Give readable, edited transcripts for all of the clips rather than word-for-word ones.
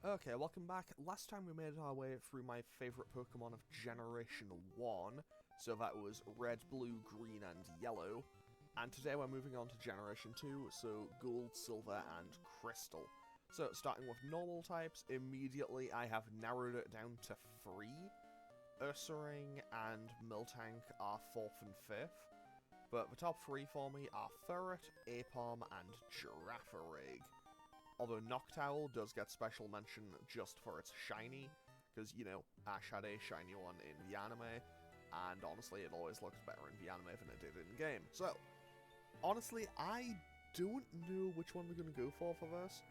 Okay, welcome back. Last time we made our way through my favourite Pokemon of Generation 1, so that was Red, Blue, Green, and Yellow. And today we're moving on to Generation 2, so Gold, Silver, and Crystal. So, starting with normal types, immediately I have narrowed it down to 3. Ursaring and Miltank are 4th and 5th, but the top 3 for me are Ferret, Apom, and Girafarig. Although Noctowl does get special mention just for its shiny, because, you know, Ash had a shiny one in the anime, and honestly it always looks better in the anime than it did in-game. So, honestly, I don't know which one we're going to go for this.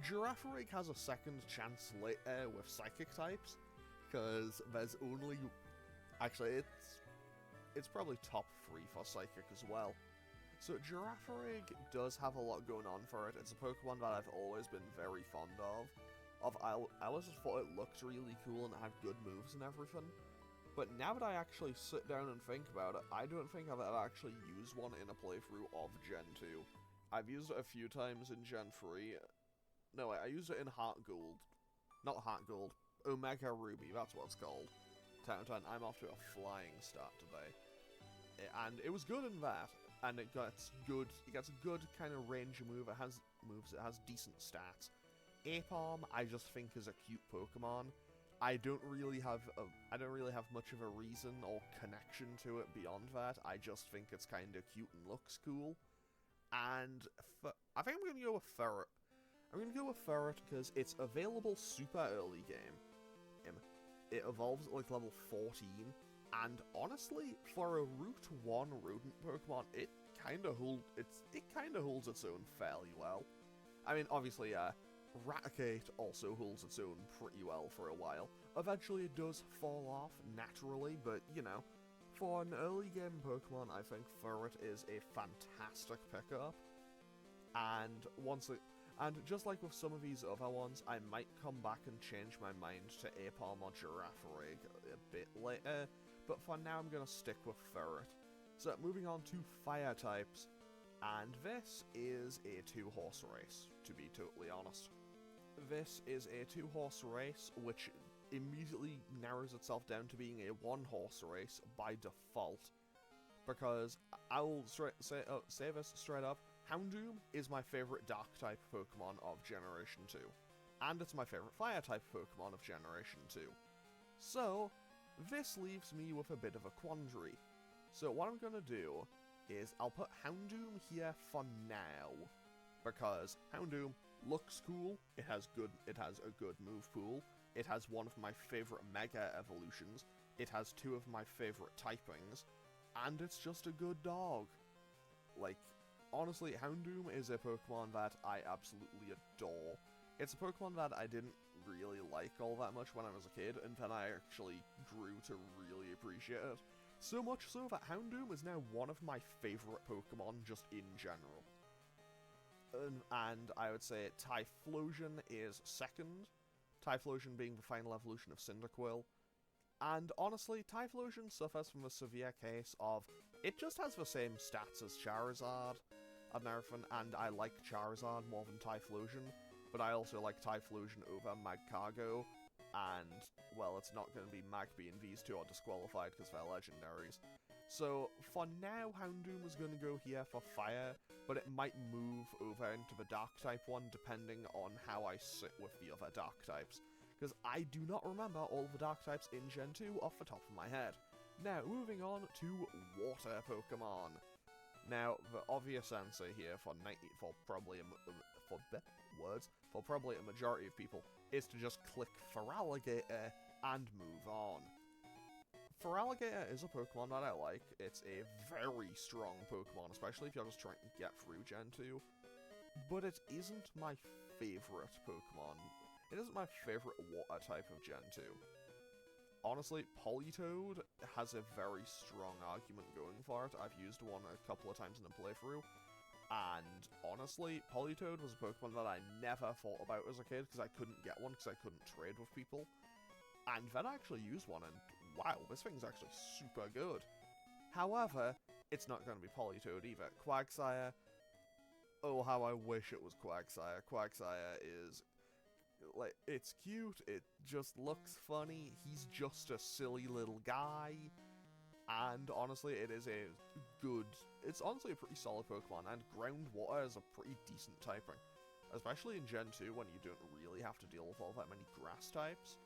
Girafarig has a second chance later with Psychic types, because there's only... Actually, it's probably top 3 for Psychic as well. So Girafarig does have a lot going on for it. It's a Pokemon that I've always been very fond of. I always just thought it looked really cool and it had good moves and everything. But now that I actually sit down and think about it, I don't think I've ever actually used one in a playthrough of Gen 2. I've used it a few times in Gen 3. No, I used it in Heart Gold. Not Heart Gold. Omega Ruby, that's what it's called. 10 out of 10, I'm off to a flying start today. And it was good in that. And it gets a good kind of range of move. It has moves, it has decent stats. Apom, I just think is a cute Pokemon. I don't really have much of a reason or connection to it beyond that. I just think it's kind of cute and looks cool. And I think I'm going to go with Ferret. I'm going to go with Ferret because it's available super early game. It evolves at like level 14. And honestly, for a Route 1 rodent Pokemon, it kind of holds its own fairly well. I mean, obviously, Raticate also holds its own pretty well for a while. Eventually it does fall off, naturally, but, you know, for an early game Pokemon, I think Ferret is a fantastic pickup. And just like with some of these other ones, I might come back and change my mind to Apom or Girafarig a bit later, but for now I'm going to stick with Ferret. So moving on to fire types, and this is a 2-horse race, to be totally honest. This is a 2-horse race, which immediately narrows itself down to being a 1-horse race by default, because I will say this straight up, Houndoom is my favourite Dark-type Pokemon of Generation 2, and it's my favourite Fire-type Pokemon of Generation 2. So, this leaves me with a bit of a quandary. So what I'm going to do is I'll put Houndoom here for now, because Houndoom looks cool, it has a good move pool, it has one of my favourite Mega Evolutions, it has 2 of my favourite typings, and it's just a good dog. Like, honestly, Houndoom is a Pokemon that I absolutely adore. It's a Pokemon that I didn't really like all that much when I was a kid, and then I actually grew to really appreciate it. So much so that Houndoom is now one of my favourite Pokemon just in general. And I would say Typhlosion is second, Typhlosion being the final evolution of Cyndaquil. And honestly, Typhlosion suffers from a severe case of, it just has the same stats as Charizard and everything, and I like Charizard more than Typhlosion, but I also like Typhlosion over Magcargo, and, well, it's not going to be Magby, and these 2 are disqualified because they're legendaries. So, for now, Houndoom is going to go here for Fire, but it might move over into the Dark-type one depending on how I sit with the other Dark types, because I do not remember all the Dark types in Gen 2 off the top of my head. Now, moving on to Water Pokemon. Now, the obvious answer here for probably a majority of people is to just click Feraligatr and move on. Feraligatr is a Pokemon that I like. It's a very strong Pokemon, especially if you're just trying to get through Gen 2. But it isn't my favourite Pokemon. It isn't my favourite water type of Gen 2. Honestly, Politoed has a very strong argument going for it. I've used one a couple of times in a playthrough, and honestly, Politoed was a Pokemon that I never thought about as a kid because I couldn't get one because I couldn't trade with people. And then I actually used one, and wow, this thing's actually super good. However, it's not going to be Politoed either. Quagsire, oh how I wish it was Quagsire. Quagsire is like, it's cute, it just looks funny, he's just a silly little guy, and honestly, it is a good, it's honestly a pretty solid Pokemon, and Ground Water is a pretty decent typing, especially in Gen 2 when you don't really have to deal with all that many grass types.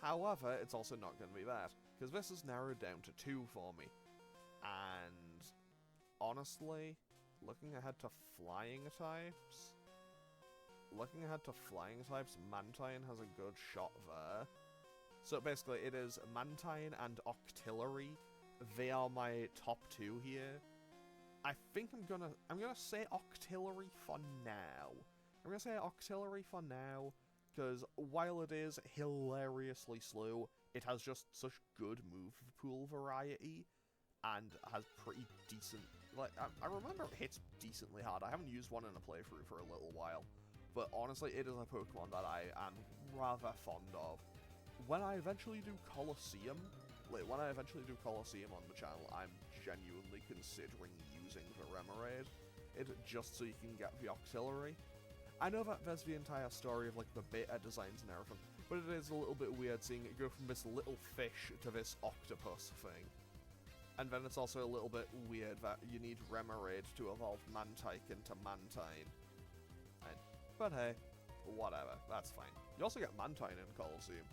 However, it's also not going to be that, because this is narrowed down to 2 for me, and honestly, looking ahead to flying types, Mantine has a good shot there. So basically, it is Mantine and Octillery. They are my top 2 here. I think I'm gonna say Octillery for now. Because while it is hilariously slow, it has just such good move pool variety, and has pretty decent, like, I remember it hits decently hard. I haven't used one in a playthrough for a little while, but honestly, it is a Pokemon that I am rather fond of. When I eventually do Colosseum on the channel, I'm genuinely considering using the Remoraid, just so you can get the Octillery. I know that there's the entire story of, like, the beta designs and everything, but it is a little bit weird seeing it go from this little fish to this octopus thing. And then it's also a little bit weird that you need Remoraid to evolve Mantike into Mantine. But hey, whatever, that's fine. You also get Mantine in Colosseum.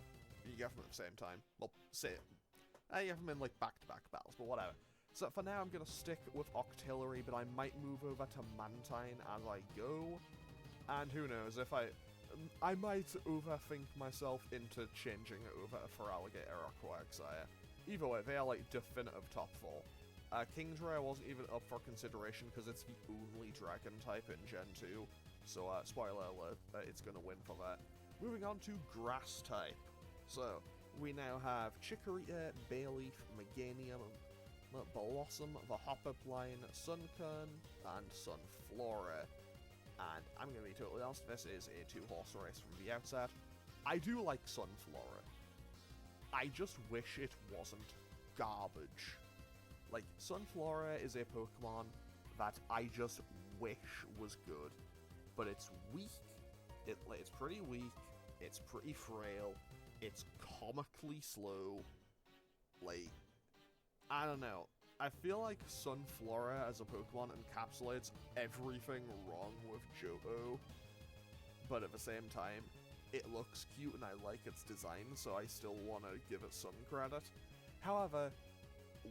You get them at the same time. Well, you get them in, like, back-to-back battles, but whatever. So for now, I'm going to stick with Octillery, but I might move over to Mantine as I go. And who knows, if I might overthink myself into changing it over for Alligator or Quagsire. Either way, they are, like, definitive top 4. Kingdra wasn't even up for consideration because it's the only dragon type in Gen 2. So, spoiler alert, it's going to win for that. Moving on to grass type. So, we now have Chikorita, Bayleaf, Meganium, Blossom, the Hoppipline, Sunkern, and Sunflora. And I'm going to be totally honest, this is a 2-horse race from the outset. I do like Sunflora. I just wish it wasn't garbage. Like, Sunflora is a Pokemon that I just wish was good. But it's weak, it's pretty weak, it's pretty frail, it's comically slow. Like, I don't know. I feel like Sunflora as a Pokemon encapsulates everything wrong with Johto. But at the same time, it looks cute and I like its design, so I still want to give it some credit. However,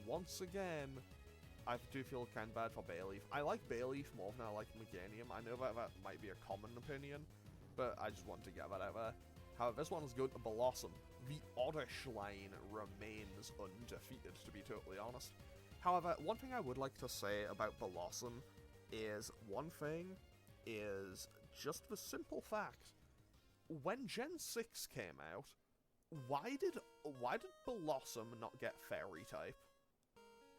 once again, I do feel kind of bad for Bayleaf. I like Bayleaf more than I like Meganium. I know that might be a common opinion, but I just want to get that out there. However, this one is good. Blossom. The Oddish line remains undefeated, to be totally honest. However, one thing I would like to say about Blossom is just the simple fact. When Gen 6 came out, why did Blossom not get Fairy type?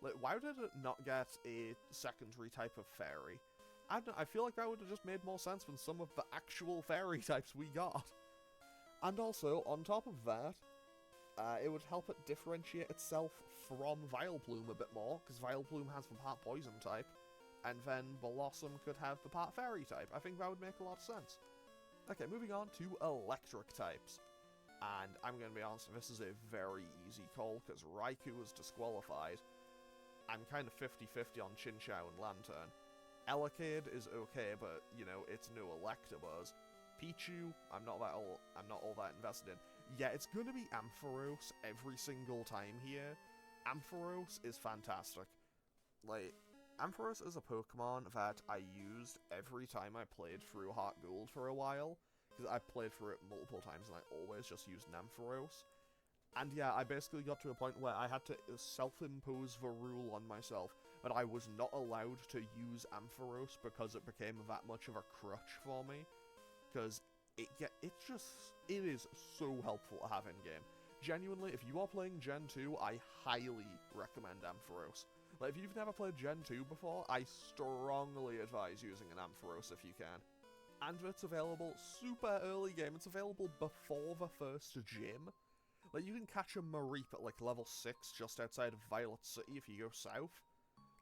Like, why did it not get a secondary type of Fairy? I don't know, I feel like that would have just made more sense than some of the actual Fairy types we got. And also, on top of that, it would help it differentiate itself from Vileplume a bit more, because Vileplume has the part Poison type, and then Blossom could have the part Fairy type. I think that would make a lot of sense. Okay, moving on to Electric types. And I'm going to be honest, this is a very easy call, because Raikou is disqualified. I'm kind of 50-50 on Chinchou and Lantern. Elekid is okay, but, you know, it's no Electabuzz. Pichu, I'm not all that invested in. Yeah, it's going to be Ampharos every single time here. Ampharos is fantastic. Like, Ampharos is a Pokemon that I used every time I played through Heart Gold for a while, because I played through it multiple times and I always just used an Ampharos. And yeah, I basically got to a point where I had to self-impose the rule on myself that I was not allowed to use Ampharos because it became that much of a crutch for me. Because it is so helpful to have in-game. Genuinely, if you are playing Gen 2, I highly recommend Ampharos. Like, if you've never played Gen 2 before, I strongly advise using an Ampharos if you can. And it's available super early game. It's available before the first gym. Like, you can catch a Mareep at, like, level 6 just outside of Violet City if you go south.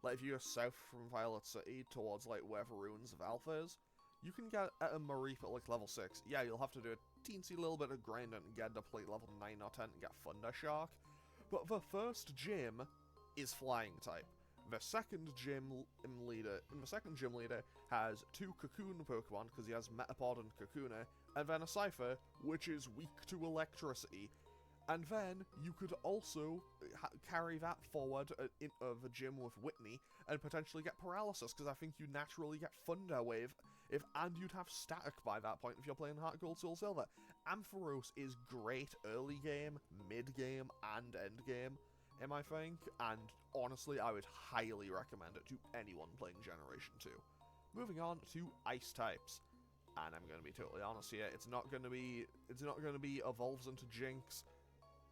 Like, if you go south from Violet City towards, like, where the Ruins of Alpha is, you can get a Mareep at, like, level 6. Yeah, you'll have to do it teensy little bit of grinding and get to plate level 9 or 10 and get Thunder Shark. But the first gym is Flying type. The second gym leader has 2 Cocoon Pokemon, because he has Metapod and Kakuna, and then a Cypher, which is weak to electricity. And then you could also carry that forward into the gym with Whitney and potentially get Paralysis, because I think you naturally get Thunder Wave, and you'd have Static by that point if you're playing Heart Gold Soul Silver. Ampharos is great early game, mid game, and end game, I think, and honestly, I would highly recommend it to anyone playing Generation 2. Moving on to Ice types, and I'm going to be totally honest here, it's not going to be Evolves into Jinx,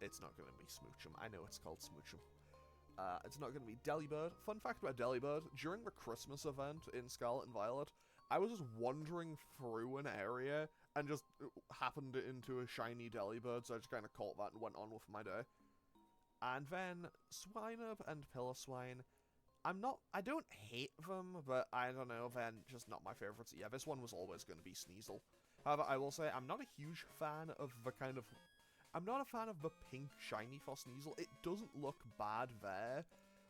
it's not going to be Smoochum, I know it's called Smoochum. It's not going to be Delibird. Fun fact about Delibird, during the Christmas event in Scarlet and Violet, I was just wandering through an area and just happened into a shiny Delibird, so I just kind of caught that and went on with my day. And then Swinub and Piloswine, I don't hate them, but I don't know, they're just not my favorites. Yeah, this one was always going to be Sneasel. However, I will say, I'm not a huge fan of the pink shiny for Sneasel. It doesn't look bad there,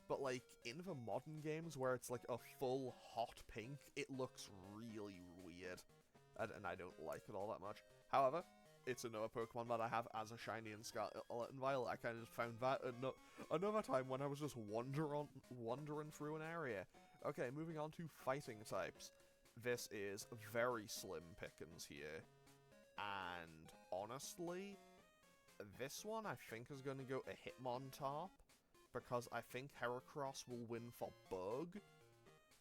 but like, in the modern games where it's like a full hot pink, it looks really weird. And I don't like it all that much. However, it's another Pokemon that I have as a shiny in Scarlet and Violet. I kind of found that another time when I was just wandering through an area. Okay, moving on to fighting types. This is very slim pickings here. And honestly, this one I think is going to go a Hitmontop, because I think Heracross will win for Bug.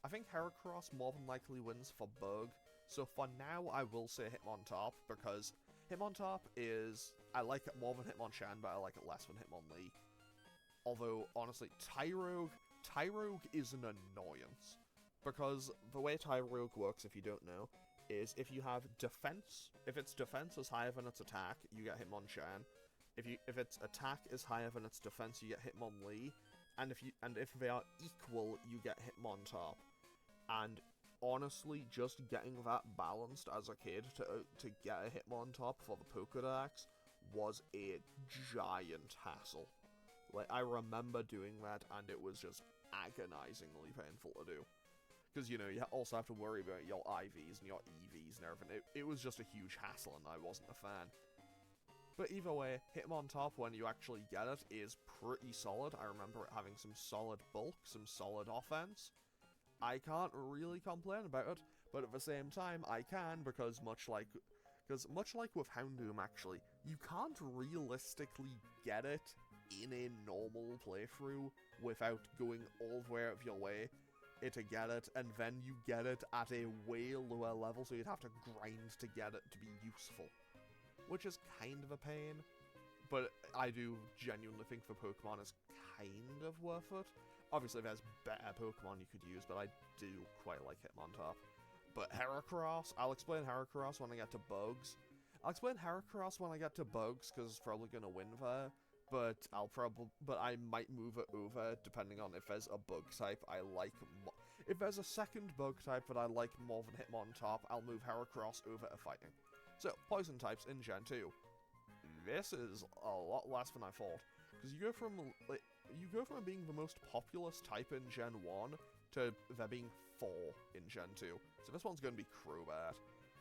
I think Heracross more than likely wins for Bug. So for now, I will say Hitmontop, because Hitmontop is... I like it more than Hitmonchan, but I like it less than Hitmonlee. Although, honestly, Tyrogue is an annoyance. Because the way Tyrogue works, if you don't know, is if you have defense... If its defense is higher than its attack, you get Hitmonchan. If its attack is higher than its defense, you get Hitmonlee. And if they are equal, you get Hitmontop. And honestly, just getting that balanced as a kid to get a Hitmontop for the Pokédex was a giant hassle. Like, I remember doing that, and it was just agonizingly painful to do. Because, you know, you also have to worry about your IVs and your EVs and everything. It was just a huge hassle, and I wasn't a fan. But either way, Hitmontop, when you actually get it, is pretty solid. I remember it having some solid bulk, some solid offense. I can't really complain about it, but at the same time, I can, because much like with Houndoom, actually, you can't realistically get it in a normal playthrough without going all the way out of your way to get it, and then you get it at a way lower level, so you'd have to grind to get it to be useful. Which is kind of a pain, but I do genuinely think the Pokemon is kind of worth it. Obviously, there's better Pokemon you could use, but I do quite like Hitmontop. But Heracross, I'll explain Heracross when I get to Bugs. Because it's probably going to win there, but I might move it over depending on if there's a Bug type I like. If there's a second Bug type that I like more than Hitmontop, I'll move Heracross over to Fighting. So, Poison types in Gen 2. This is a lot less than I thought, because you go from being the most populous type in Gen 1 to there being 4 in Gen 2. So this one's going to be Crobat,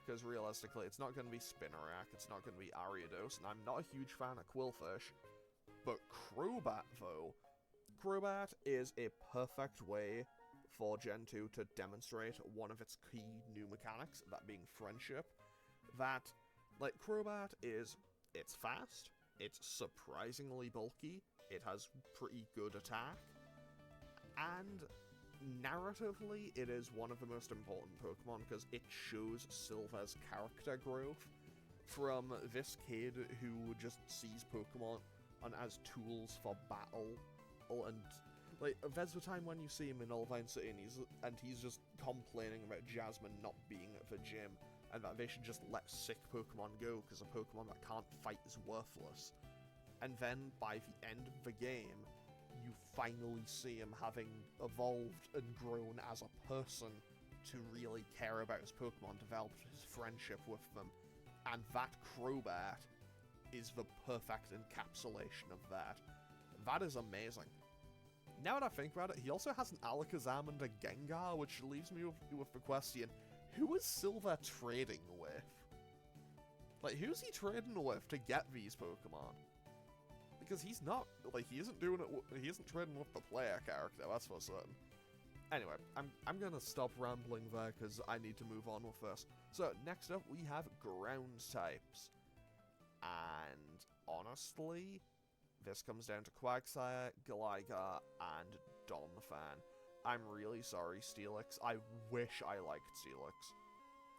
because realistically, it's not going to be Spinarak, it's not going to be Ariados, and I'm not a huge fan of Quillfish. But Crobat, though, Crobat is a perfect way for Gen 2 to demonstrate one of its key new mechanics, that being Friendship. That, like, Crobat it's fast, it's surprisingly bulky, it has pretty good attack, and narratively, it is one of the most important Pokemon because it shows Silver's character growth from this kid who just sees Pokemon as tools for battle, and like, there's the time when you see him in Olivine City and he's just complaining about Jasmine not being at the gym, and that they should just let sick Pokemon go because a Pokemon that can't fight is worthless. And then, by the end of the game, you finally see him having evolved and grown as a person to really care about his Pokemon, develop his friendship with them. And that Crobat is the perfect encapsulation of that. That is amazing. Now that I think about it, he also has an Alakazam and a Gengar, which leaves me with the question, who is Silver trading with? Like, who's he trading with to get these Pokemon? Because he's not, like, he isn't trading with the player character, that's for certain. Anyway, I'm gonna stop rambling there, because I need to move on with this. So, next up, we have ground types. And, honestly, this comes down to Quagsire, Gligar, and Donphan. I'm really sorry, Steelix. I wish I liked Steelix.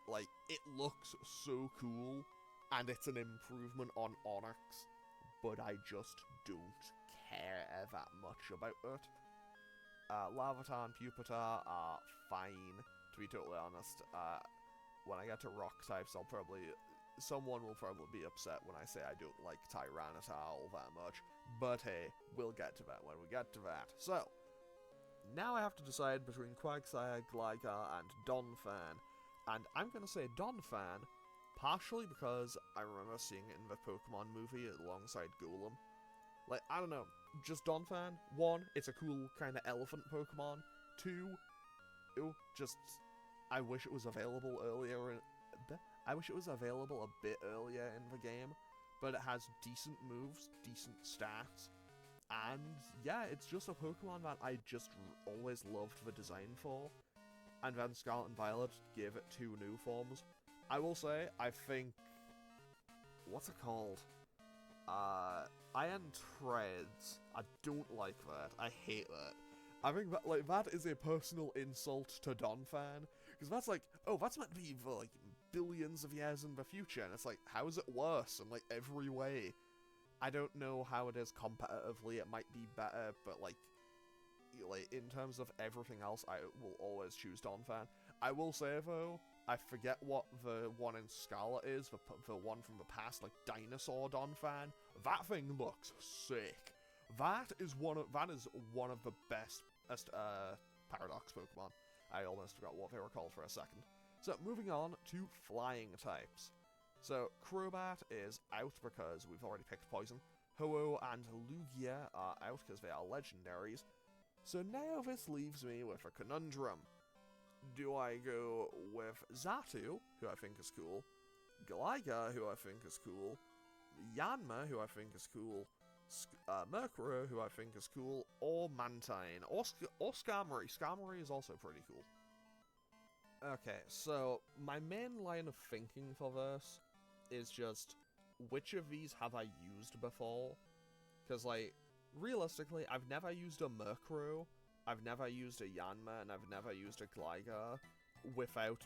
Like, it looks so cool, and it's an improvement on Onyx, but I just don't care that much about it. Larvitar and Pupitar are fine, to be totally honest. When I get to rock types, someone will probably be upset when I say I don't like Tyranitar all that much, but hey, we'll get to that when we get to that. So, now I have to decide between Quagsire, Gligar, and Donphan, and I'm gonna say Donphan, partially because I remember seeing it in the Pokemon movie alongside Golem. Like, I don't know, just Donphan. 1, it's a cool kind of elephant Pokemon. 2, I wish it was available earlier I wish it was available a bit earlier in the game, but it has decent moves, decent stats, and yeah, it's just a Pokemon that I just always loved the design for. And then Scarlet and Violet gave it 2 new forms. I will say, I think, what's it called? Iron Treads. I don't like that. I hate that. I think that, like, that is a personal insult to Donphan, because that's like, oh, that's meant to be for, like, billions of years in the future, and it's like, how is it worse in, like, every way? I don't know how it is competitively, it might be better, but, like, in terms of everything else, I will always choose Donphan. I will say, though, I forget what the one in Scarlet is, the one from the past, like, Dinosaur Donphan. That thing looks sick. That is one of the best Paradox Pokemon. I almost forgot what they were called for a second. So, moving on to flying types. So, Crobat is out because we've already picked Poison. Ho-Oh and Lugia are out because they are legendaries. So now this leaves me with a conundrum. Do I go with Xatu, who I think is cool, Gligar, who I think is cool, Yanma, who I think is cool, Murkrow, who I think is cool, or Mantine, or Skarmory. Skarmory is also pretty cool. Okay, so my main line of thinking for this is just, which of these have I used before? Because, like, realistically, I've never used a Murkrow, I've never used a Yanma, and I've never used a Gligar without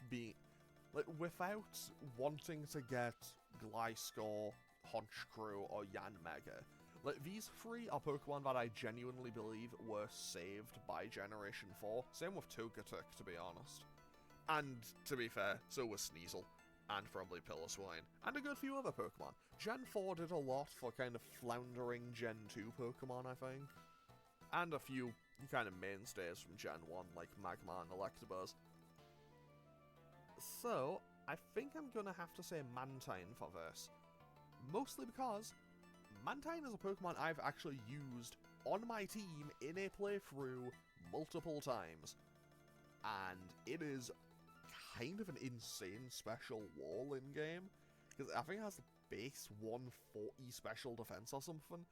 wanting to get Gliscor, Honchkrow, or Yanmega. Like, these 3 are Pokemon that I genuinely believe were saved by Generation 4. Same with Togetic, to be honest. And, to be fair, so was Sneasel. And probably Piloswine. And a good few other Pokemon. Gen 4 did a lot for kind of floundering Gen 2 Pokemon, I think. And a few kind of mainstays from Gen 1, like Magmar and Electabuzz. So, I think I'm gonna have to say Mantine for this. Mostly because Mantine is a Pokemon I've actually used on my team in a playthrough multiple times. And it is kind of an insane special wall in-game, because I think it has base 140 special defense or something.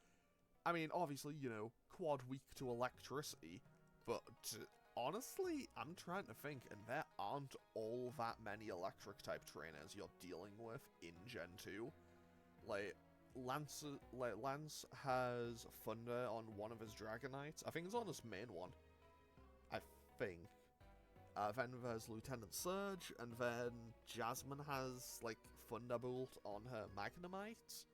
I mean, obviously, you know, quad weak to electricity, but honestly, I'm trying to think, and there aren't all that many electric-type trainers you're dealing with in Gen 2. Like, Lance has Thunder on one of his Dragonites. I think it's on his main one. I think. Then there's Lieutenant Surge, and then Jasmine has, like, Thunderbolt on her Magnemite.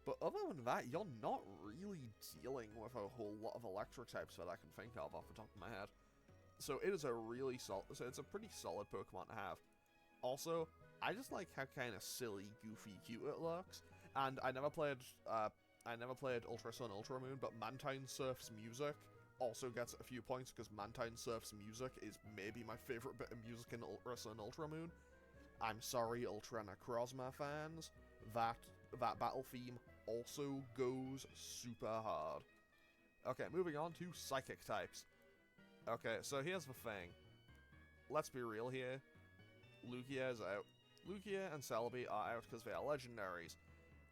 But other than that, you're not really dealing with a whole lot of electric types that I can think of off the top of my head. So it is a really it's a pretty solid Pokemon to have. Also, I just like how kind of silly, goofy, cute it looks. And I never played Ultra Sun, Ultra Moon, but Mantine Surf's music also gets a few points because Mantine Surf's music is maybe my favorite bit of music in Ultra Sun, Ultra Moon. I'm sorry, Ultra Necrozma fans, that battle theme also goes super hard. Okay, moving on to Psychic types. Okay, so here's the thing. Let's be real here. Lugia is out. Lugia and Celebi are out because they are legendaries.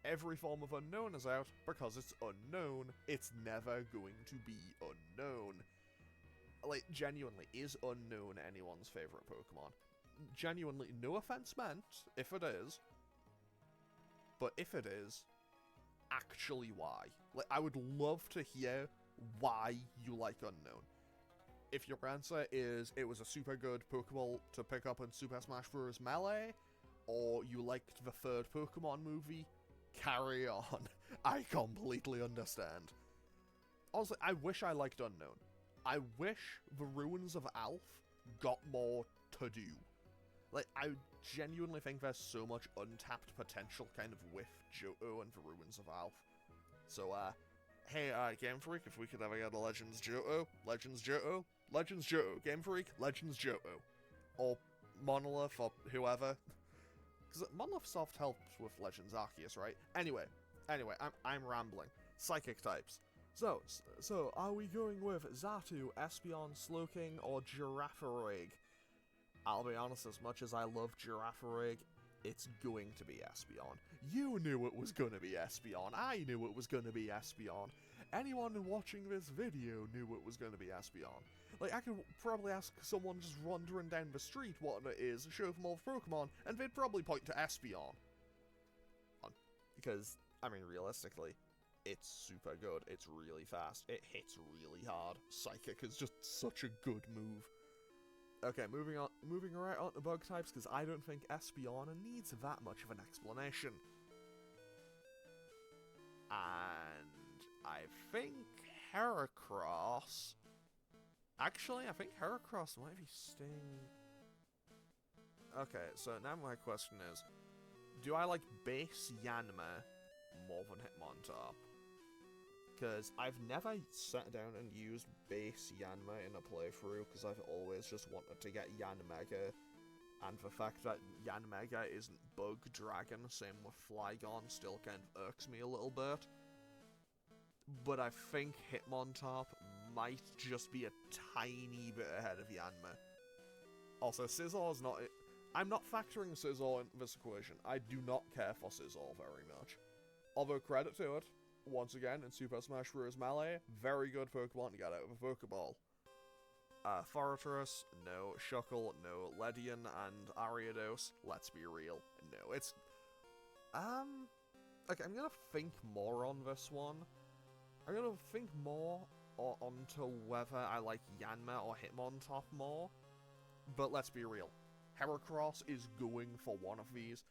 Every form of unknown is out because it's unknown. It's never going to be unknown. Like, genuinely, is unknown anyone's favourite Pokemon? Genuinely, no offense meant, if it is. But if it is, actually why? Like, I would love to hear why you like unknown. If your answer is it was a super good Pokeball to pick up in Super Smash Bros. Melee, or you liked the third Pokemon movie, carry on. I completely understand. Honestly, I wish I liked Unknown. I wish the Ruins of Alph got more to do. Like, I genuinely think there's so much untapped potential kind of with Johto and the Ruins of Alph. So, hey, Game Freak, if we could ever get a Legends Johto, Game Freak, Legends Johto. Or Monolith, or whoever. Because Monolith Soft helps with Legends Arceus, right? Anyway, I'm rambling. Psychic types. So, are we going with Xatu, Espeon, Slowking, or Girafarig? I'll be honest, as much as I love Girafarig, it's going to be Espeon. You knew it was going to be Espeon. I knew it was going to be Espeon. Anyone watching this video knew it was going to be Espeon. Like, I could probably ask someone just wandering down the street what it is, show them all the Pokemon, and they'd probably point to Espeon. Because, I mean, realistically, it's super good. It's really fast. It hits really hard. Psychic is just such a good move. Okay, moving right on to bug types, because I don't think Espeon needs that much of an explanation. And I think Heracross... Actually, I think Heracross might be Sting. Okay, so now my question is, do I like base Yanma more than Hitmontop? Because I've never sat down and used base Yanma in a playthrough, because I've always just wanted to get Yanmega, and the fact that Yanmega isn't Bug Dragon, same with Flygon, still kind of irks me a little bit. But I think Hitmontop might just be a tiny bit ahead of Yanma. Also, Scizor's not... I'm not factoring Scizor into this equation. I do not care for Scizor very much. Although, credit to it, once again, in Super Smash Bros. Melee, very good Pokemon to get out of a Pokeball. Fortress, no. Shuckle, no. Ledian and Ariados, let's be real, no. It's... Okay, I'm gonna think more on this one. I'm gonna think more onto whether I like Yanma or Hitmontop more. But let's be real. Heracross is going for one of these.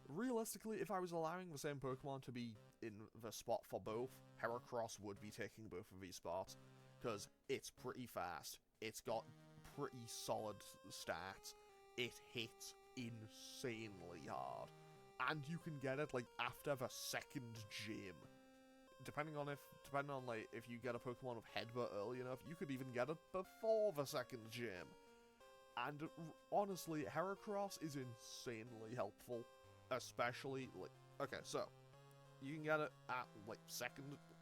Realistically, if I was allowing the same Pokemon to be in the spot for both, Heracross would be taking both of these spots. Because it's pretty fast. It's got pretty solid stats. It hits insanely hard. And you can get it, like, after the second gym. Depending on like if you get a Pokemon with Headbutt early enough, you could even get it before the second gym. And honestly, Heracross is insanely helpful, especially like okay, so you can get it at like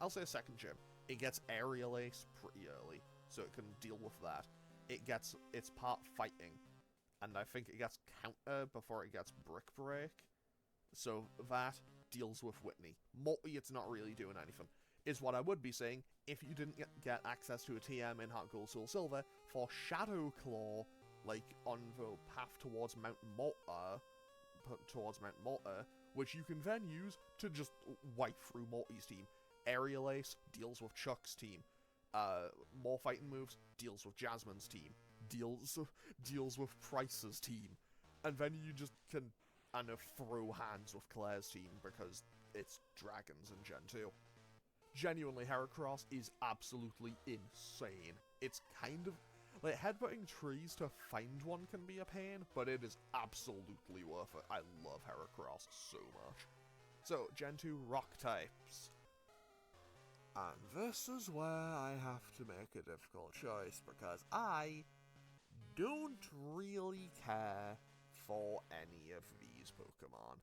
I'll say second gym. It gets Aerial Ace pretty early, so it can deal with that. It's part fighting, and I think it gets Counter before it gets Brick Break, so that deals with Whitney. Multi, it's not really doing anything, is what I would be saying if you didn't get access to a TM in Heart Gold Soul Silver for Shadow Claw, like on the path towards Mount Malta, which you can then use to just wipe through Multi's team. Aerial Ace deals with Chuck's team. More fighting moves deals with Jasmine's team. Deals with Price's team, and then you just can throw hands with Claire's team because it's dragons in Gen 2. Genuinely, Heracross is absolutely insane. It's kind of... like, headbutting trees to find one can be a pain, but it is absolutely worth it. I love Heracross so much. So, Gen 2 rock types. And this is where I have to make a difficult choice, because I don't really care for any of these Pokemon.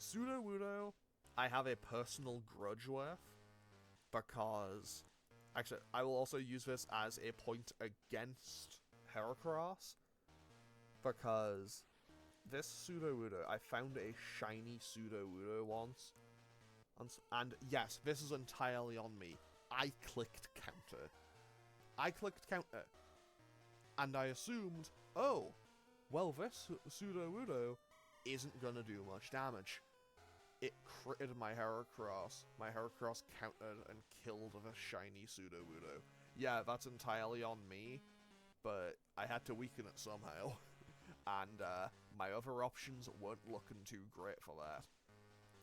Sudowoodo, I have a personal grudge with, because... Actually, I will also use this as a point against Heracross, because this Sudowoodo, I found a shiny Sudowoodo once, and yes, this is entirely on me. I clicked counter. And I assumed, oh, well, this Sudowoodo isn't gonna do much damage. It critted my Heracross. My Heracross countered and killed the shiny Sudowoodo. Yeah, that's entirely on me, but I had to weaken it somehow. And my other options weren't looking too great for that.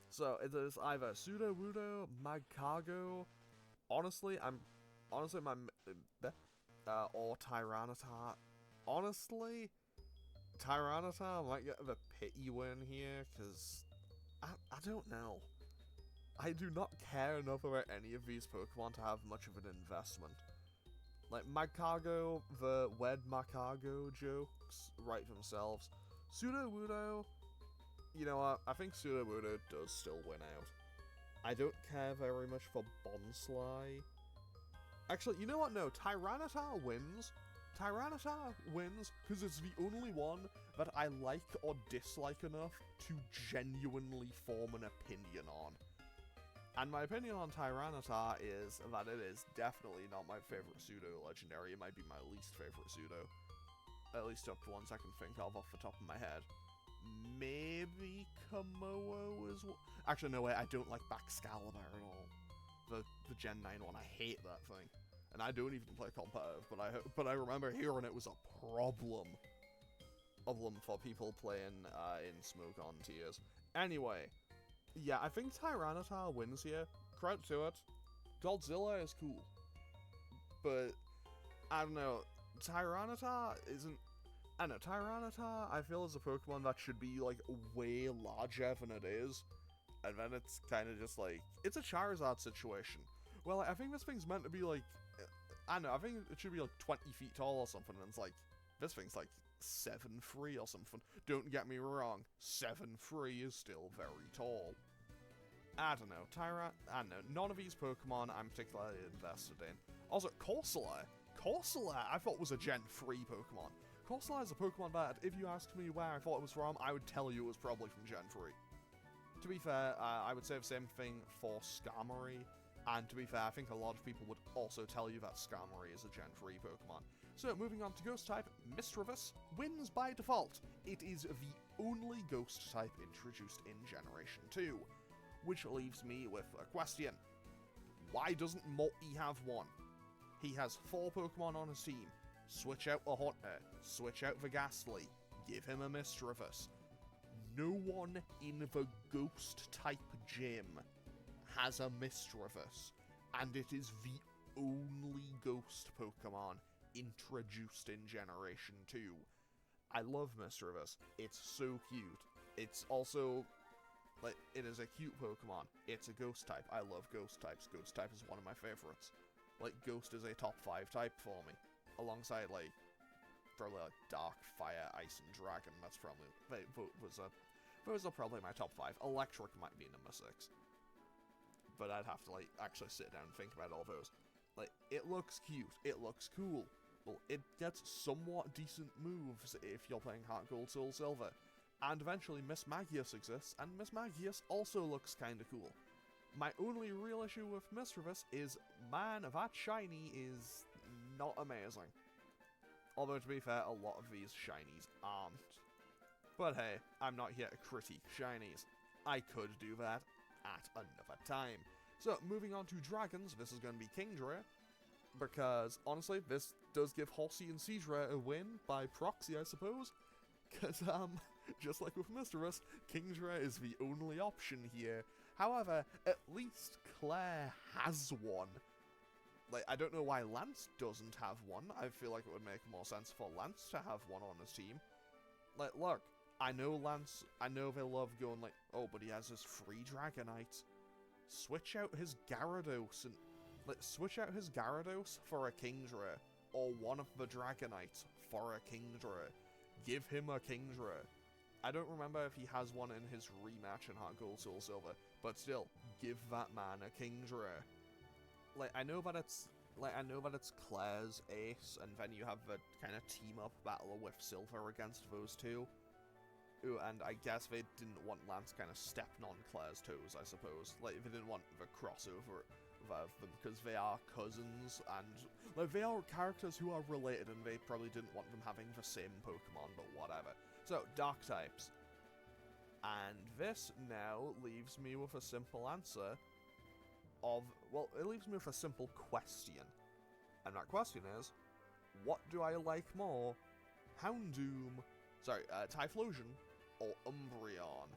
So it is either Sudowoodo, Magcargo, or Tyranitar. Honestly, Tyranitar might get the pity win here, because I don't know. I do not care enough about any of these Pokemon to have much of an investment. Like, Magcargo, the Wed Magcargo jokes write themselves. Sudowoodo, you know what, I think Sudowoodo does still win out. I don't care very much for Bonsly. Actually, you know what, no, Tyranitar wins. Tyranitar wins because it's the only one that I like or dislike enough to genuinely form an opinion on. And my opinion on Tyranitar is that it is definitely not my favorite pseudo-legendary. It might be my least favorite pseudo. At least up to ones I can think of off the top of my head. Maybe Komodo as well. Actually, no, wait, I don't like Baxcalibur at all. The Gen 9 one, I hate that thing. And I don't even play competitive, but I remember hearing it was a problem for people playing in Smoke on tiers. Anyway, yeah, I think Tyranitar wins here. Credit to it. Godzilla is cool. But, I don't know, Tyranitar isn't... I don't know, Tyranitar, I feel, is a Pokemon that should be, like, way larger than it is. And then it's kind of just, like, it's a Charizard situation. Well, I think this thing's meant to be, like, I don't know, I think it should be, like, 20 feet tall or something, and it's like, this thing's, like, 7'3" or something. Don't get me wrong, 7'3" is still very tall. I don't know, I don't know, none of these Pokemon I'm particularly invested in. Also, Corsola I thought was a Gen 3 Pokemon. Corsola is a Pokemon that, if you asked me where I thought it was from, I would tell you it was probably from Gen 3. To be fair, I would say the same thing for Skarmory, and to be fair, I think a lot of people would also tell you that Skarmory is a Gen 3 Pokemon. So, moving on to Ghost type, Misdreavus wins by default. It is the only Ghost type introduced in Generation 2. Which leaves me with a question. Why doesn't Morty have one? He has 4 Pokemon on his team. Switch out the Haunter, switch out the Ghastly, give him a Misdreavus. No one in the Ghost type gym has a Misdreavus, and it is the only Ghost Pokemon introduced in Generation 2. I love Misdreavus. It's so cute. It's also, like, it is a cute Pokemon. It's a Ghost type. I love Ghost types. Ghost type is one of my favorites. Like, Ghost is a top 5 type for me. Alongside, like, probably, like, Dark, Fire, Ice, and Dragon. That's probably, those are probably my top 5. Electric might be number 6. But I'd have to, like, actually sit down and think about all those. Like, it looks cute. It looks cool. Well, it gets somewhat decent moves if you're playing Heart Gold, Soul Silver. And eventually Miss Magius exists, and Miss Magius also looks kinda cool. My only real issue with Misdreavus is, man, that shiny is not amazing. Although, to be fair, a lot of these shinies aren't. But hey, I'm not here to critique shinies. I could do that at another time. So, moving on to dragons, this is going to be Kingdra, because, honestly, this does give Horsey and Seadra a win by proxy, I suppose. Because, just like with Misdreavus, Kingdra is the only option here. However, at least Claire has one. Like, I don't know why Lance doesn't have one. I feel like it would make more sense for Lance to have one on his team. Like, look, I know Lance, I know they love going like, oh, but he has his free Dragonite. Switch out his Gyarados and, like, switch out his Gyarados for a Kingdra, or one of the Dragonites for a Kingdra. Give him a Kingdra. I don't remember if he has one in his rematch in Heart Gold Soul Silver, but still, give that man a King's Rare. Like, I know that it's Claire's ace, and then you have the kind of team-up battle with Silver against those two. Ooh, and I guess they didn't want Lance kind of stepping on Claire's toes, I suppose. Like, they didn't want the crossover of them, because they are cousins, and like, they are characters who are related, and they probably didn't want them having the same Pokemon, but whatever. So, Dark types. And this now leaves me with a simple answer of, well, it leaves me with a simple question. And that question is, what do I like more? Houndoom, Typhlosion, or Umbreon?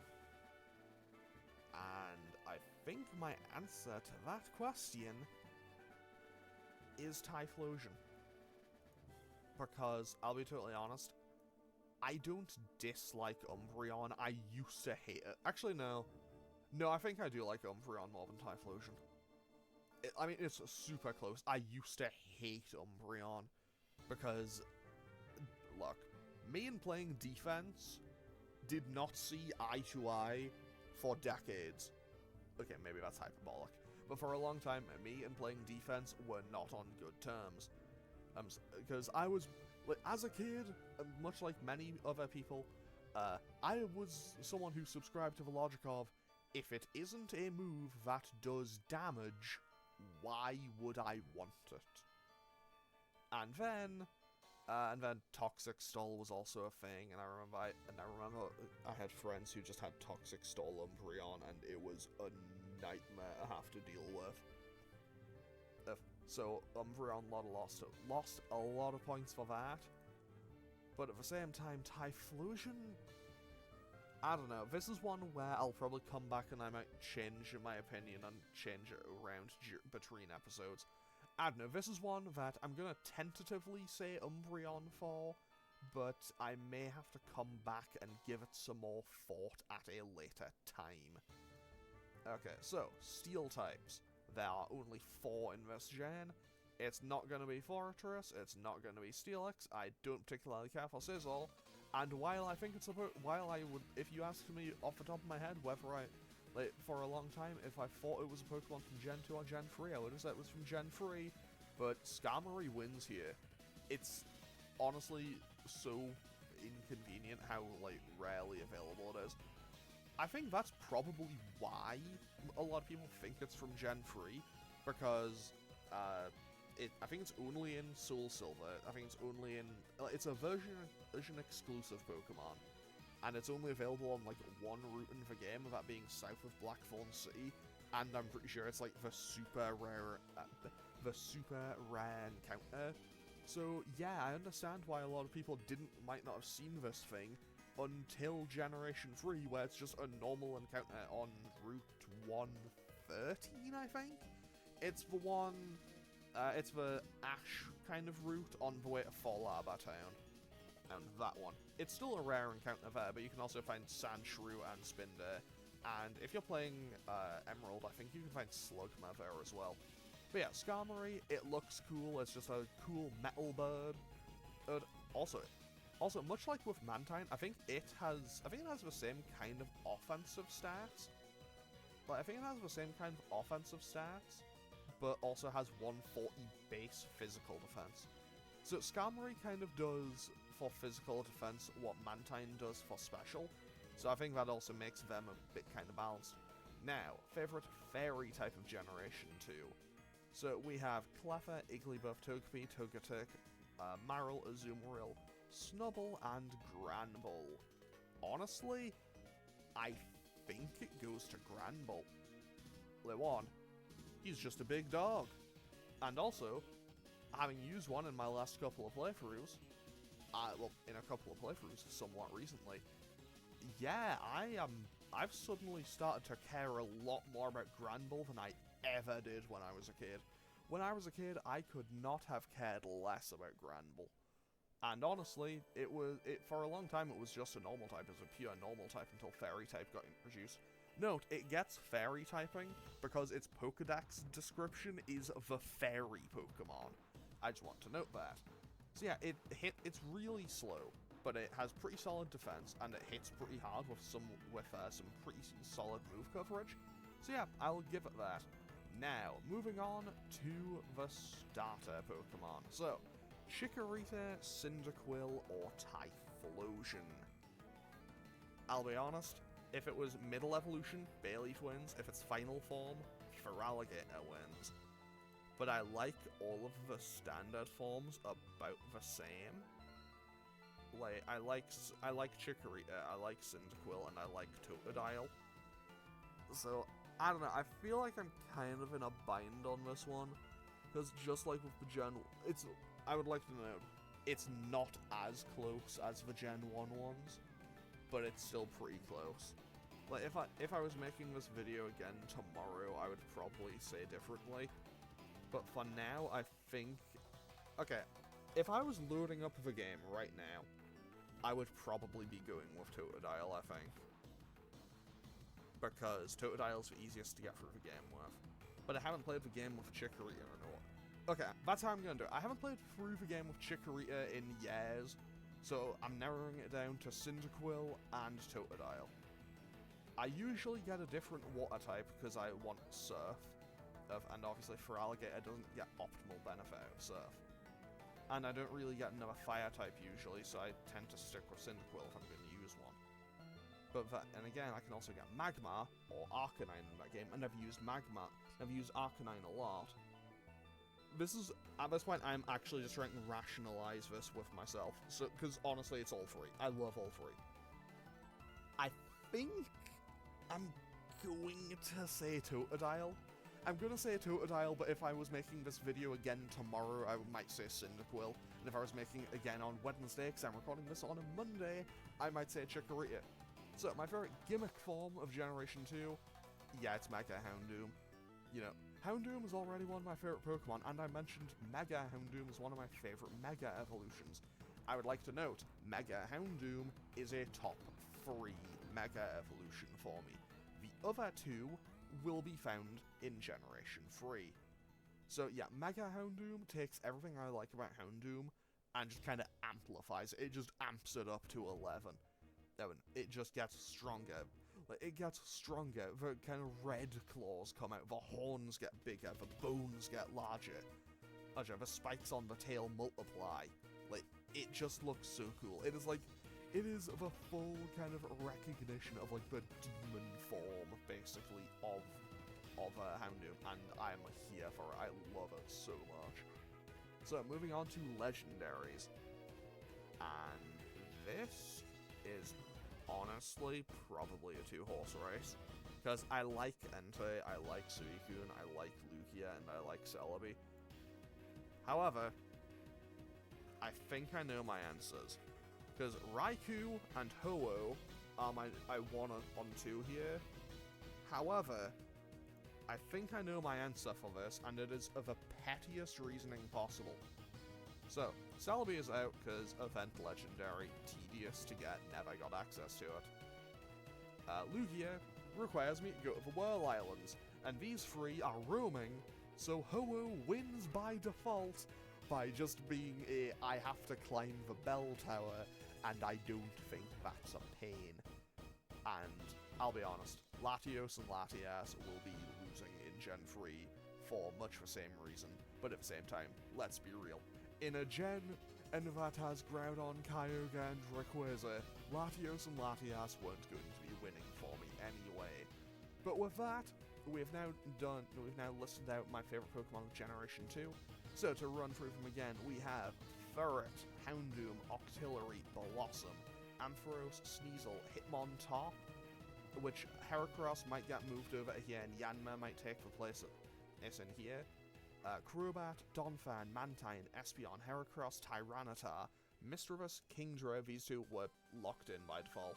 And I think my answer to that question is Typhlosion. Because, I'll be totally honest, I don't dislike Umbreon. I used to hate it. Actually, no. No, I think I do like Umbreon more than Typhlosion. I mean, it's super close. I used to hate Umbreon. Because, look, me and playing defense did not see eye to eye for decades. Okay, maybe that's hyperbolic. But for a long time, me and playing defense were not on good terms. Because I was, like, as a kid, much like many other people, I was someone who subscribed to the logic of, if it isn't a move that does damage, why would I want it? And then Toxic Stall was also a thing, and I remember I had friends who just had Toxic Stall Umbreon, and it was a nightmare to have to deal with. So Umbreon lost a lot of points for that, but at the same time, Typhlosion, I don't know, this is one where I'll probably come back and I might change my opinion and change it around between episodes. I don't know, this is one that I'm gonna tentatively say Umbreon for, but I may have to come back and give it some more thought at a later time. Okay, so, Steel types. There are only 4 in this gen. It's not going to be Fortress, it's not going to be Steelix, I don't particularly care for Sizzle, and while I think it's if you asked me off the top of my head whether like, for a long time, if I thought it was a Pokemon from Gen 2 or Gen 3, I would have said it was from Gen 3, but Skarmory wins here. It's honestly so inconvenient how, like, rarely available it is. I think that's probably why a lot of people think it's from Gen 3, because I think it's only in Soul Silver. I think it's only in... it's a version-exclusive Pokemon, and it's only available on, like, one route in the game, that being south of Blackthorn City, and I'm pretty sure it's, like, the super rare encounter. So, yeah, I understand why a lot of people might not have seen this thing until Generation 3, where it's just a normal encounter on Route 113, I think? It's the one... it's the Ash kind of route on the way to Fall Arbor Town. And that one. It's still a rare encounter there, but you can also find Sandshrew and Spinder. And if you're playing Emerald, I think you can find Slugma there as well. But yeah, Skarmory, it looks cool. It's just a cool metal bird. And also, much like with Mantine, I think it has the same kind of offensive stats. But I think it has the same kind of offensive stats, but also has 140 base physical defense. So Skarmory kind of does for physical defense what Mantine does for special. So I think that also makes them a bit kind of balanced. Now, favorite fairy type of Generation 2. So we have Cleffa, Igglybuff, Togepi, Togetic, Marill, Azumarill, Snubbull, and Granbull. Honestly, I think it goes to Granbull. Lewan, he's just a big dog. And also, having used one in my last couple of playthroughs, in a couple of playthroughs somewhat recently, yeah, I've suddenly started to care a lot more about Granbull than I ever did when I was a kid. When I was a kid, I could not have cared less about Granbull. And honestly, for a long time it was just a normal type, it was a pure normal type until Fairy type got introduced. Note, it gets Fairy typing because its Pokedex description is the Fairy Pokemon. I just want to note that. So yeah, it's really slow. but it has pretty solid defense, and it hits pretty hard with some pretty solid move coverage. So yeah, I'll give it that. Now, moving on to the starter Pokemon. So, Chikorita, Cyndaquil, or Typhlosion. I'll be honest, if it was middle evolution, Bayleaf wins. If it's final form, Feraligatr wins. But I like all of the standard forms about the same. Like, I like Chikorita, I like Cyndaquil, and I like Totodile. So, I don't know, I feel like I'm kind of in a bind on this one. Because just like with the Gen... I would like to note, it's not as close as the Gen 1 ones, but it's still pretty close. Like, if I was making this video again tomorrow, I would probably say differently. But for now, I think... Okay, if I was loading up the game right now, I would probably be going with Totodile, I think. Because Totodile's the easiest to get through the game with. But I haven't played the game with Chikorita in a while. Okay, that's how I'm gonna do it. I haven't played through the game with Chikorita in years, so I'm narrowing it down to Cyndaquil and Totodile. I usually get a different water type because I want Surf, and obviously Feraligatr doesn't get optimal benefit out of Surf. And I don't really get another fire type usually, so I tend to stick with Cyndaquil if I'm going to use one. And again, I can also get Magmar or Arcanine in that game. I never used Magmar, never used Arcanine a lot. At this point, I'm actually just trying to rationalize this with myself. So, because honestly, it's all three. I love all three. I think I'm going to say Totodile. I'm going to say Totodile, but if I was making this video again tomorrow, I might say Cyndaquil. And if I was making it again on Wednesday, because I'm recording this on a Monday, I might say Chikorita. So, my favorite gimmick form of Generation 2, yeah, it's Mega Houndoom. You know, Houndoom is already one of my favorite Pokemon, and I mentioned Mega Houndoom is one of my favorite Mega evolutions. I would like to note, Mega Houndoom is a top 3 Mega evolution for me. The other two will be found in Generation 3. So yeah, Mega Houndoom takes everything I like about Houndoom and just kind of amplifies it. It just amps it up to 11. It just gets stronger. It gets stronger. The kind of red claws come out. The horns get bigger. The bones get larger. The spikes on the tail multiply. Like, it just looks so cool. It is the full kind of recognition of, like, the demon form, basically, of Houndoom. And I'm here for it. I love it so much. So, moving on to Legendaries. And this is honestly probably a 2-horse race, because I like Entei, I like Suicune, I like Lugia, and I like Celebi. However, I think I know my answers, because Raikou and Ho-Oh are I 1 on 2 here. However, I think I know my answer for this, and it is of the pettiest reasoning possible. So, Celebi is out because Event Legendary, tedious to get, never got access to it. Lugia requires me to go to the Whirl Islands, and these 3 are roaming, so Ho-Oh wins by default by just being I have to climb the bell tower, and I don't think that's a pain. And I'll be honest, Latios and Latias will be losing in Gen 3 for much the same reason, but at the same time, let's be real. In a gen that has Groudon, Kyogre, and Rayquaza, Latios and Latias weren't going to be winning for me anyway. But with that, we've now listed out my favorite Pokemon of Generation 2. So to run through them again, we have Ferret, Houndoom, Octillery, Blossom, Ampharos, Sneasel, Hitmontop, which Heracross might get moved over here, and Yanma might take the place it's in here. Crobat, Donphan, Mantine, Espeon, Heracross, Tyranitar, Misdreavus, Kingdra, these 2 were locked in by default.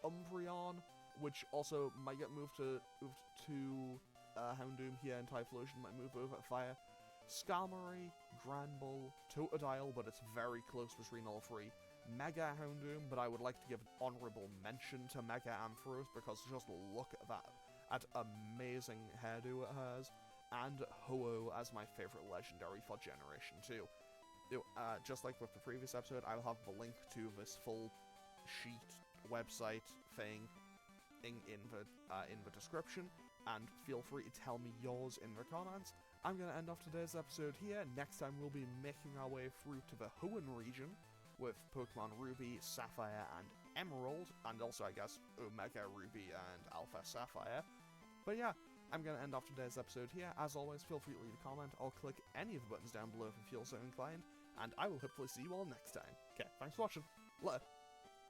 Umbreon, which also might get moved to Houndoom here, and Typhlosion might move over to Fire. Skarmory, Granbull, Totodile, but it's very close between all 3. Mega Houndoom, but I would like to give an honourable mention to Mega Ampharos, because just look at that amazing hairdo it has. And Ho-Oh as my favourite legendary for Generation 2. just like with the previous episode, I will have the link to this full sheet website thing in the description, and feel free to tell me yours in the comments. I'm going to end off today's episode here. Next time we'll be making our way through to the Hoenn region with Pokemon Ruby, Sapphire, and Emerald, and also, I guess, Omega Ruby and Alpha Sapphire. But yeah, I'm going to end off today's episode here. As always, feel free to leave a comment or click any of the buttons down below if you feel so inclined, and I will hopefully see you all next time. Okay, thanks for watching. Later.